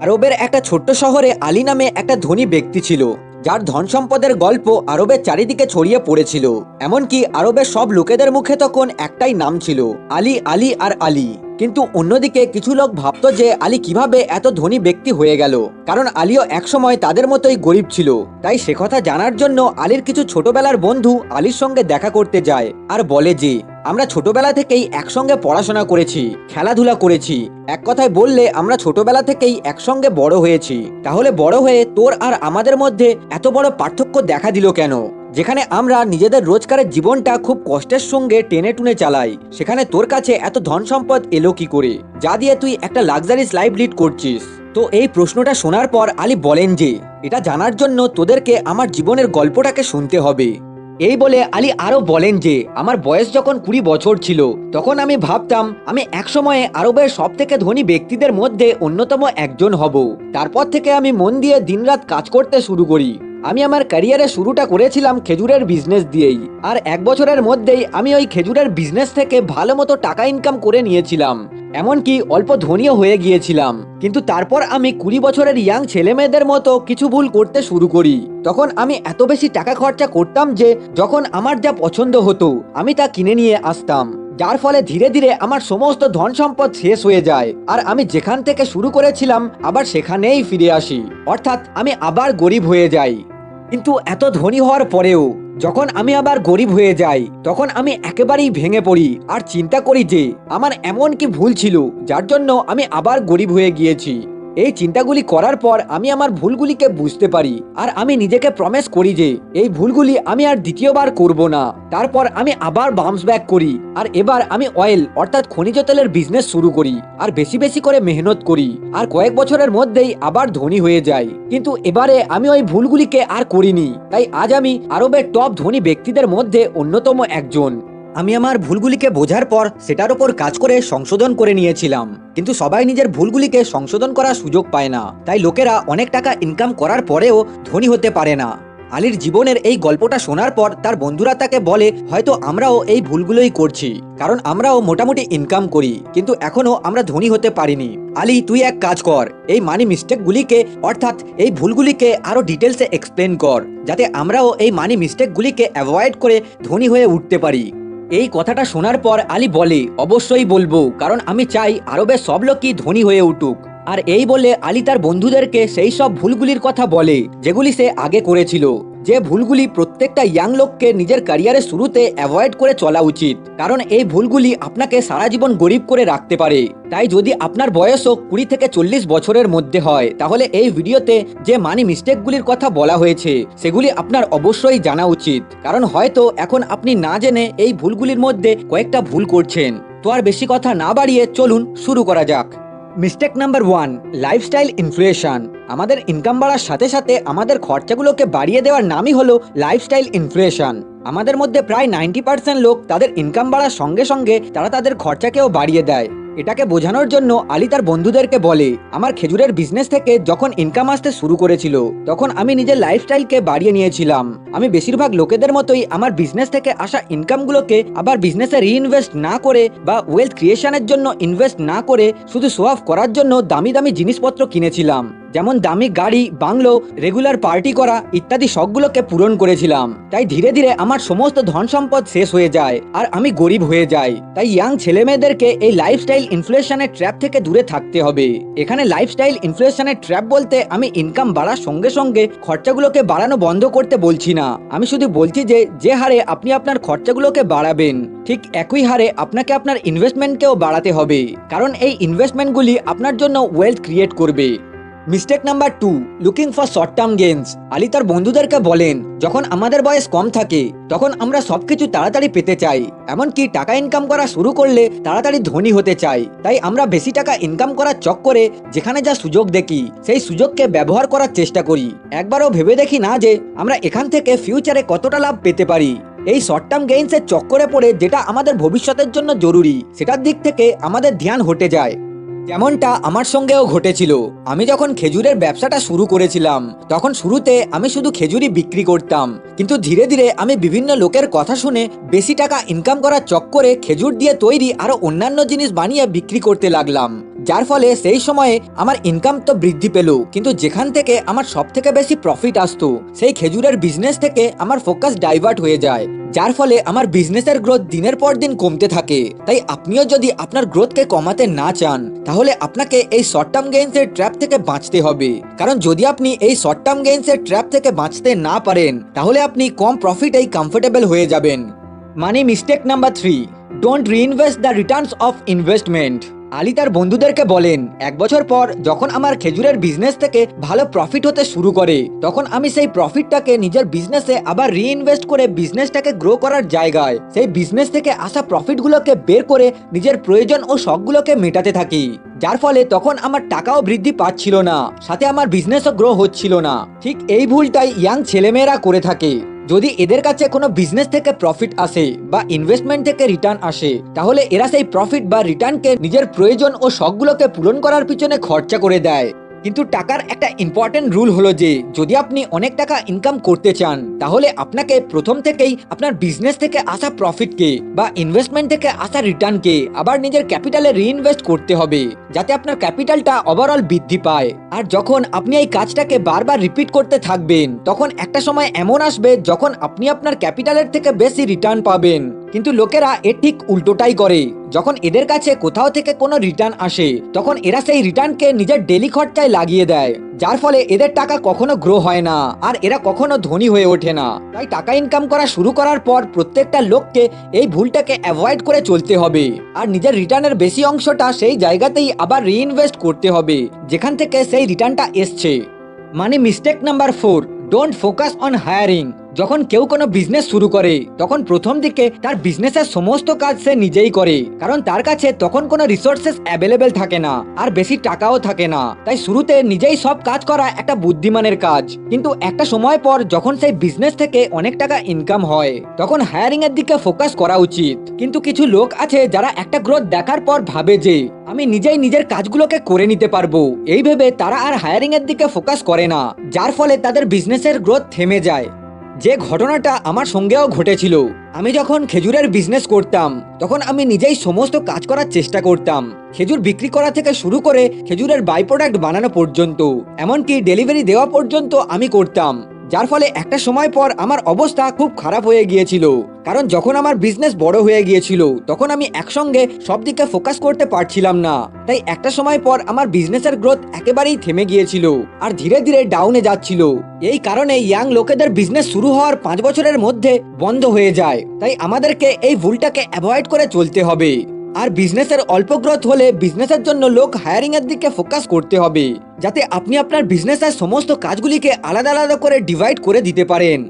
আরবের একটা ছোট্ট শহরে আলী নামে একটা ধনী ব্যক্তি ছিল, যার ধন সম্পদের গল্প আরবের চারিদিকে ছড়িয়ে পড়েছিল। এমনকি আরবের সব লোকেদের মুখে তখন একটাই নাম ছিল, আলী, আলী আর আলী। কিন্তু অন্যদিকে কিছু লোক ভাবতো যে আলী কিভাবে এত ধনী ব্যক্তি হয়ে গেল, কারণ আলীও একসময় তাদের মতোই গরিব ছিল। তাই সে কথা জানার জন্য আলীর কিছু ছোটবেলার বন্ধু আলীর সঙ্গে দেখা করতে যায় আর বলে যে, আমরা ছোটবেলা থেকেই একসঙ্গে পড়াশোনা করেছি, খেলাধুলা করেছি। এক কথায় বললে আমরা ছোটবেলা থেকেই একসঙ্গে বড় হয়েছি। তাহলে বড় হয়ে তোর আর আমাদের মধ্যে এত বড় পার্থক্য দেখা দিল কেন? যেখানে আমরা নিজেদের রোজগারের জীবনটা খুব কষ্টের সঙ্গে টেনে টুনে চালাই, সেখানে তোর কাছে এত ধন সম্পদ এলো কি করে, যা দিয়ে তুই একটা লাক্সারিস লাইফ লিড করছিস? তো এই প্রশ্নটা শোনার পর আলী বলেন যে, এটা জানার জন্য তোদেরকে আমার জীবনের গল্পটাকে শুনতে হবে। এই বলে আলী আরো বলেন যে, আমার বয়স যখন 20 বছর ছিল, তখন আমি ভাবতাম আমি একসময়ে আরবের সব থেকে ধনী ব্যক্তিদের মধ্যে অন্যতম একজন হব। তারপর থেকে আমি মন দিয়ে দিনরাত কাজ করতে শুরু করি। আমি আমার ক্যারিয়ারের শুরুটা করেছিলাম খেজুরের বিজনেস দিয়েই, আর 1 বছরের মধ্যেই আমি ওই খেজুরের বিজনেস থেকে ভালো মতো টাকা ইনকাম করে নিয়েছিলাম, এমনকি অল্প ধনীও হয়ে গিয়েছিলাম। কিন্তু তারপর আমি 20 বছরের ইয়াং ছেলে মেয়েদের মতো কিছু ভুল করতে শুরু করি। তখন আমি এত বেশি টাকা খরচা করতাম যে যখন আমার যা পছন্দ হতো আমি তা কিনে নিয়ে আসতাম, যার ফলে ধীরে ধীরে আমার সমস্ত ধন সম্পদ শেষ হয়ে যায়, আর আমি যেখান থেকে শুরু করেছিলাম আবার সেখানেই ফিরে আসি, অর্থাৎ আমি আবার গরিব হয়ে যাই। কিন্তু এত ধনী হওয়ার পরেও যখন আমি আবার গরিব হয়ে যাই, তখন আমি একেবারেই ভেঙে পড়ি আর চিন্তা করি যে আমার এমন কি ভুল ছিল যার জন্য আমি আবার গরিব হয়ে গিয়েছি। এই চিন্তাগুলি করার পর আমি আমার ভুলগুলিকে বুঝতে পারি, আর আমি নিজেকে প্রমিস করি যে এই ভুলগুলি আমি আর দ্বিতীয়বার করব না। তারপর আমি আবার বাউন্স ব্যাক করি, আর এবার আমি অয়েল অর্থাৎ খনিজ তেলের বিজনেস শুরু করি, আর বেশি বেশি করে মেহনত করি, আর কয়েক বছরের মধ্যেই আবার ধনী হয়ে যাই। কিন্তু এবারে আমি ওই ভুলগুলিকে আর করিনি, তাই আজ আমি আরবের টপ ধনী ব্যক্তিদের মধ্যে অন্যতম একজন। আমি আমার ভুলগুলিকে বোঝার পর সেটার উপর কাজ করে সংশোধন করে নিয়েছিলাম, কিন্তু সবাই নিজের ভুলগুলিকে সংশোধন করার সুযোগ পায় না, তাই লোকেরা অনেক টাকা ইনকাম করার পরেও ধনী হতে পারে না। আলীর জীবনের এই গল্পটা শোনার পর তার বন্ধুরা তাকে বলে, হয়তো আমরাও এই ভুলগুলোই করছি, কারণ আমরাও মোটামুটি ইনকাম করি, কিন্তু এখনো আমরা ধনী হতে পারিনি। আলী, তুই এক কাজ কর, এই মানি মিস্টেকগুলিকে অর্থাৎ এই ভুলগুলিকে আরো ডিটেলসে এক্সপ্লেন কর, যাতে আমরাও এই মানি মিস্টেকগুলিকে অ্যাভয়েড করে ধনী হয়ে উঠতে পারি। এই কথাটা শোনার পর আলী বলে, অবশ্যই বলবো, কারণ আমি চাই আরবের সব লোকই ধনী হয়ে উঠুক। আর এই বলে আলী তার বন্ধুদেরকে সেই সব ভুলগুলির কথা বলে যেগুলি সে আগে করেছিল, যে ভুলগুলি প্রত্যেকটা ইয়াং লোককে নিজের ক্যারিয়ারের শুরুতে অ্যাভয়েড করে চলা উচিত, কারণ এই ভুলগুলি আপনাকে সারা জীবন গরিব করে রাখতে পারে। তাই যদি আপনার বয়সও 20 থেকে 40 বছরের মধ্যে হয়, তাহলে এই ভিডিওতে যে মানি মিস্টেকগুলির কথা বলা হয়েছে সেগুলি আপনার অবশ্যই জানা উচিত, কারণ হয়তো এখন আপনি না জেনে এই ভুলগুলির মধ্যে কয়েকটা ভুল করছেন। তো আর বেশি কথা না বাড়িয়ে চলুন শুরু করা যাক। Mistake number 1, lifestyle inflation. আমাদের ইনকাম বাড়ার সাথে সাথে আমাদের খরচাগুলোকে বাড়িয়ে দেওয়ার নামই হলো লাইফস্টাইল ইনফ্লেশন। আমাদের মধ্যে প্রায় 90% লোক তাদের ইনকাম বাড়ার সঙ্গে সঙ্গে তারা তাদের খরচাকেও বাড়িয়ে দেয়। এটাকে বোঝানোর জন্য আলী তার বন্ধুদেরকে বলে, আমার খেজুরের বিজনেস থেকে যখন ইনকাম আসতে শুরু করেছিল, তখন আমি নিজের লাইফস্টাইলকে বাড়িয়ে নিয়েছিলাম। আমি বেশিরভাগ লোকেদের মতোই আমার বিজনেস থেকে আসা ইনকামগুলোকে আবার বিজনেসে রিইনভেস্ট না করে বা ওয়েলথ ক্রিয়েশনের জন্য ইনভেস্ট না করে শুধু শো অফ করার জন্য দামি দামি জিনিসপত্র কিনেছিলাম, যেমন দামি গাড়ি, বাংলো, রেগুলার পার্টি করা ইত্যাদি শখগুলোকে পূরণ করেছিলাম। তাই ধীরে ধীরে আমার সমস্ত ধন সম্পদ শেষ হয়ে যায় আর আমি গরিব হয়ে যাই। তাই ইয়াং ছেলে মেয়েদেরকে এই লাইফস্টাইল ইনফ্লেশনের ট্র্যাপ থেকে দূরে থাকতে হবে। এখানে লাইফস্টাইল ইনফ্লেশনের ট্র্যাপ বলতে আমি ইনকাম বাড়ার সঙ্গে সঙ্গে খরচাগুলোকে বাড়ানো বন্ধ করতে বলছি না। আমি শুধু বলছি যে যে হারে আপনি আপনার খরচাগুলোকে বাড়াবেন, ঠিক একই হারে আপনাকে আপনার ইনভেস্টমেন্টকেও বাড়াতে হবে, কারণ এই ইনভেস্টমেন্টগুলি আপনার জন্য ওয়েলথ ক্রিয়েট করবে। Mistake number 2, looking for short term gains. Ali তার বন্ধুদেরকে বলেন, যখন আমাদের বয়স কম থাকে তখন আমরা সবকিছু তাড়াতাড়ি পেতে চাই, এমনকি টাকা ইনকাম করা শুরু করলে তাড়াতাড়ি ধনী হতে চাই। তাই আমরা বেশি টাকা ইনকাম করার চক্করে যেখানে যা সুযোগ দেখি সেই সুযোগকে ব্যবহার করার চেষ্টা করি। একবারও ভেবে দেখি না যে আমরা এখান থেকে ফিউচারে কতটা লাভ পেতে পারি। এই শর্ট টার্ম গেইনসের চক্করে পড়ে যেটা আমাদের ভবিষ্যতের জন্য জরুরি সেটার দিক থেকে আমাদের ধ্যান হটে যায়। যেমনটা আমার সঙ্গেও ঘটেছিল। আমি যখন খেজুরের ব্যবসাটা শুরু করেছিলাম, তখন শুরুতে আমি শুধু খেজুরই বিক্রি করতাম, কিন্তু ধীরে ধীরে আমি বিভিন্ন লোকের কথা শুনে বেশি টাকা ইনকাম করার চক্করে খেজুর দিয়ে তৈরি আরো অন্যান্য জিনিস বানিয়ে বিক্রি করতে লাগলাম। যার ফলে সেই সময়ে আমার ইনকাম তো বৃদ্ধি পেল, কিন্তু যেখান থেকে আমার সব থেকে বেশি প্রফিট আসতো সেই খেজুরের বিজনেস থেকে আমার ফোকাস ডাইভার্ট হয়ে যায়, যার ফলে আমার বিজনেসের গ্রোথ দিনের পর দিন কমতে থাকে। তাই আপনিও যদি আপনার গ্রোথকে কমাতে না চান, তাহলে আপনাকে এই শর্ট টার্ম গেইনসের ট্র্যাপ থেকে বাঁচতে হবে। কারণ যদি আপনি এই শর্ট টার্ম গেইনসের ট্র্যাপ থেকে বাঁচতে না পারেন, তাহলে আপনি কম প্রফিটেই কমফোর্টেবল হয়ে যাবেন। Money mistake number 3, don't reinvest the returns of investment. Ali তার বন্ধুদেরকে বলেন, 1 বছর পর যখন আমার খেজুরের বিজনেস থেকে ভালো প্রফিট হতে শুরু করে, তখন আমি সেই প্রফিটটাকে নিজের বিজনেসে আবার রিইনভেস্ট করে বিজনেসটাকে গ্রো করার জায়গায় সেই বিজনেস থেকে আসা প্রফিটগুলোকে বের করে নিজের প্রয়োজন ও শখগুলোকে মেটাতে থাকি। যার ফলে তখন আমার টাকাও বৃদ্ধি পাচ্ছিল না, সাথে আমার বিজনেসও গ্রো হচ্ছিল না। ঠিক এই ভুলটাই ইয়াং ছেলেমেয়েরা করে থাকে। যদি এদের কাছে কোনো বিজনেস থেকে প্রফিট আসে বা ইনভেস্টমেন্ট থেকে রিটার্ন আসে, তাহলে এরা সেই প্রফিট বা রিটার্নকে নিজের প্রয়োজন ও শখগুলোকে পূরণ করার পিছনে খরচা করে দেয়। কিন্তু টাকার একটা ইম্পর্টেন্ট রুল হলো যে যদি আপনি অনেক টাকা ইনকাম করতে চান, তাহলে আপনাকে প্রথম থেকেই আপনার বিজনেস থেকে আসা প্রফিটকে বা ইনভেস্টমেন্ট থেকে আসা রিটার্নকে আবার নিজের ক্যাপিটালে রিইনভেস্ট করতে হবে, যাতে আপনার ক্যাপিটালটা ওভারঅল বৃদ্ধি পায়। আর যখন আপনি এই কাজটাকে বারবার রিপিট করতে থাকবেন, তখন একটা সময় এমন আসবে যখন আপনি আপনার ক্যাপিটালের থেকে বেশি রিটার্ন পাবেন। কিন্তু লোকেরা এর ঠিক উল্টোটাই করে। যখন এদের কাছে কোথাও থেকে কোনো রিটার্ন আসে, তখন এরা সেই রিটার্নকে নিজের ডেলি খরচায় লাগিয়ে দেয়, যার ফলে এদের টাকা কখনো গ্রো হয় না আর এরা কখনো ধনী হয়ে ওঠে না। তাই টাকা ইনকাম করা শুরু করার পর প্রত্যেকটা লোককে এই ভুলটাকে অ্যাভয়েড করে চলতে হবে আর নিজের রিটার্নের বেশি অংশটা সেই জায়গাতেই আবার রিইনভেস্ট করতে হবে যেখান থেকে সেই রিটার্নটা এসছে। মানে mistake number 4, don't focus on hiring. যখন কেউ কোনো বিজনেস শুরু করে, তখন প্রথম দিকে তার বিজনেসের সমস্ত কাজ সে নিজেই করে, কারণ তার কাছে তখন কোনো রিসোর্সেস অ্যাভেলেবেল থাকে না আর বেশি টাকাও থাকে না। তাই শুরুতে নিজেই সব কাজ করা একটা বুদ্ধিমানের কাজ। কিন্তু একটা সময় পর যখন সেই বিজনেস থেকে অনেক টাকা ইনকাম হয়, তখন হায়ারিং এর দিকে ফোকাস করা উচিত। কিন্তু কিছু লোক আছে যারা একটা গ্রোথ দেখার পর ভাবে যে আমি নিজেই নিজের কাজগুলোকে করে নিতে পারবো, এই ভেবে তারা আর হায়ারিং এর দিকে ফোকাস করে না, যার ফলে তাদের বিজনেসের গ্রোথ থেমে যায়। যে ঘটনাটা আমার সঙ্গেও ঘটেছিল। আমি যখন খেজুরের বিজনেস করতাম, তখন আমি নিজেই সমস্ত কাজ করার চেষ্টা করতাম, খেজুর বিক্রি করা থেকে শুরু করে খেজুরের বাই প্রোডাক্ট বানানো পর্যন্ত, এমনকি ডেলিভারি দেওয়া পর্যন্ত আমি করতাম। যার ফলে একটা সময় পর আমার অবস্থা খুব খারাপ হয়ে গিয়েছিল, কারণ যখন আমার বিজনেস বড় হয়ে গিয়েছিল তখন আমি একসঙ্গে সব দিকে ফোকাস করতে পারছিলাম না। তাই একটা সময় পর আমার বিজনেসের গ্রোথ একেবারেই থেমে গিয়েছিল আর ধীরে ধীরে ডাউনে যাচ্ছিল। এই কারণে ইয়াং লোকেদের বিজনেস শুরু হওয়ার 5 বছরের মধ্যে বন্ধ হয়ে যায়। তাই আমাদেরকে এই ভুলটাকে অ্যাভয়েড করে চলতে হবে। আর বিজনেসের অল্প গ্রোথ হলে বিজনেসের জন্য লোক হায়ারিং এর দিকে ফোকাস করতে হবে, যাতে আপনি আপনার বিজনেসের সমস্ত কাজগুলিকে আলাদা আলাদা করে ডিভাইড করে দিতে পারেন।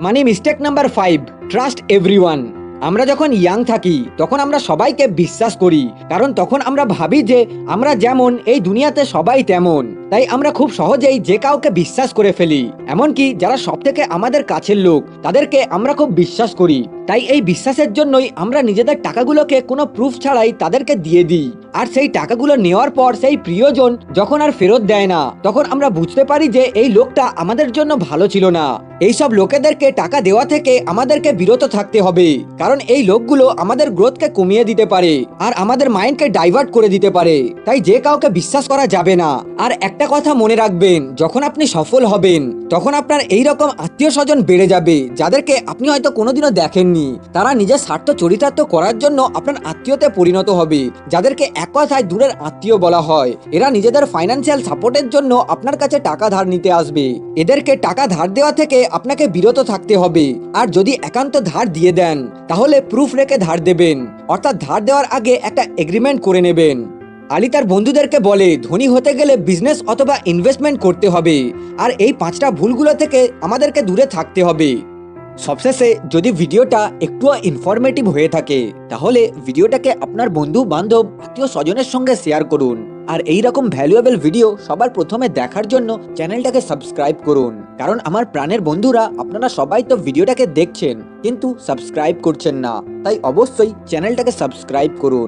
মানে মিস্টেক নাম্বার 5, ট্রাস্ট এভরিওয়ান। আমরা যখন ইয়াং থাকি তখন আমরা সবাইকে বিশ্বাস করি, কারণ তখন আমরা ভাবি যে আমরা যেমন এই দুনিয়াতে সবাই তেমন। তাই আমরা খুব সহজেই যে কাউকে বিশ্বাস করে ফেলি, এমনকি যারা সব থেকে আমাদের কাছের লোক তাদেরকে আমরা খুব বিশ্বাস করি। তাই এই বিশ্বাসের জন্যই আমরা নিজেদের টাকাগুলোকে কোনো প্রুফ ছাড়াই তাদেরকে দিয়ে দিই। আর সেই টাকাগুলো নেওয়ার পর সেই প্রিয়জন যখন আর ফেরত দেয় না, তখন আমরা বুঝতে পারি যে এই লোকটা আমাদের জন্য ভালো ছিল না। এইসব লোকেদেরকে টাকা দেওয়া থেকে আমাদেরকে বিরত থাকতে হবে, কারণ এই লোকগুলো আমাদের গ্রোথকে কমিয়ে দিতে পারে আর আমাদের মাইন্ডকে ডাইভার্ট করে দিতে পারে। তাই যে কাউকে বিশ্বাস করা যাবে না। আর একটা কথা মনে রাখবেন, যখন আপনি সফল হবেন তখন আপনার এইরকম আত্মীয় স্বজন বেড়ে যাবে যাদেরকে আপনি হয়তো কোনোদিনও দেখেননি। তারা নিজের স্বার্থ চরিতার্থ করার জন্য আপনার আত্মীয়তে পরিণত হবে, যাদেরকে এক কথায় দূরের আত্মীয় বলা হয়। এরা নিজেদের ফাইন্যান্সিয়াল সাপোর্টের জন্য আপনার কাছে টাকা ধার নিতে আসবে। এদেরকে টাকা ধার দেওয়া থেকে আপনাকে বিরত থাকতে হবে। আর যদি একান্ত ধার দিয়ে দেন, তাহলে প্রুফ রেখে ধার দেবেন, অর্থাৎ ধার দেওয়ার আগে একটা এগ্রিমেন্ট করে নেবেন। আলী তার বন্ধুদেরকে বলে, ধনী হতে গেলে বিজনেস অথবা ইনভেস্টমেন্ট করতে হবে, আর এই 5টা ভুলগুলো থেকে আমাদেরকে দূরে থাকতে হবে। সবশেষে যদি ভিডিওটা একটুও ইনফরমেটিভ হয়ে থাকে, তাহলে ভিডিওটাকে আপনার বন্ধু বান্ধব আত্মীয় স্বজনের সঙ্গে শেয়ার করুন। আর এই রকম ভ্যালুয়েবল ভিডিও সবার প্রথমে দেখার জন্য চ্যানেলটাকে সাবস্ক্রাইব করুন, কারণ আমার প্রাণের বন্ধুরা আপনারা সবাই তো ভিডিওটাকে দেখছেন কিন্তু সাবস্ক্রাইব করছেন না। তাই অবশ্যই চ্যানেলটাকে সাবস্ক্রাইব করুন।